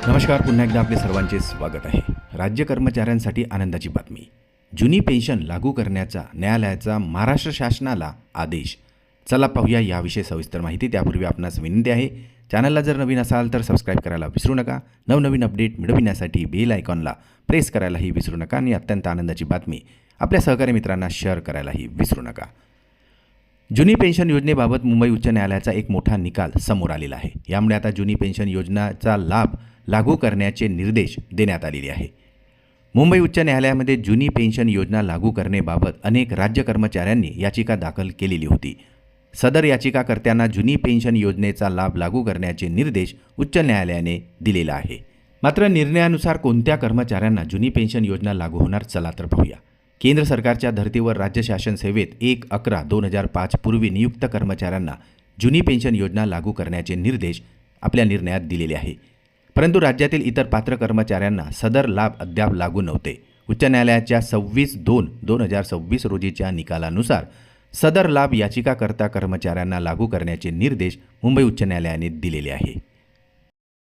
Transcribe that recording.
नमस्कार. पुन्हा एकदा आपले सर्वांचे स्वागत आहे. राज्य कर्मचाऱ्यांसाठी आनंदाची बातमी. जुनी पेन्शन लागू करण्याचा न्यायालयाचा महाराष्ट्र शासनाला आदेश. चला पाहूया याविषयी सविस्तर माहिती. त्यापूर्वी आपणास विनंती आहे, चॅनलला जर नवीन असाल तर सबस्क्राईब करायला विसरू नका. नवनवीन अपडेट मिळविण्यासाठी बेल आयकॉनला प्रेस करायलाही विसरू नका आणि अत्यंत आनंदाची बातमी आपल्या सहकारी मित्रांना शेअर करायलाही विसरू नका. जुनी पेन्शन योजनेबाबत मुंबई उच्च न्यायालयाचा एक मोठा निकाल समोर आलेला आहे. यामुळे आता जुनी पेन्शन योजनेचा लाभ लागू करण्याचे निर्देश देण्यात आलेले आहे. मुंबई उच्च न्यायालयामध्ये जुनी पेन्शन योजना लागू करण्याबाबत अनेक राज्य कर्मचाऱ्यांनी याचिका दाखल केलेली होती. सदर याचिकाकर्त्यांना जुनी पेन्शन योजनेचा लाभ लागू करण्याचे निर्देश उच्च न्यायालयाने दिलेला आहे. मात्र निर्णयानुसार कोणत्या कर्मचाऱ्यांना जुनी पेन्शन योजना लागू होणार, चला तर पाहूया. केंद्र सरकारच्या धर्तीवर राज्य शासन सेवेत 1/11/2005 पूर्वी नियुक्त कर्मचाऱ्यांना जुनी पेन्शन योजना लागू करण्याचे निर्देश आपल्या निर्णयात दिलेले आहे. परंतु राज्यातील इतर पात्र कर्मचाऱ्यांना सदर लाभ अद्याप लागू नव्हते. उच्च न्यायालयाच्या 26/2/2026 रोजीच्या निकालानुसार सदर लाभ याचिकाकर्ता कर्मचाऱ्यांना लागू करण्याचे निर्देश मुंबई उच्च न्यायालयाने दिलेले आहे.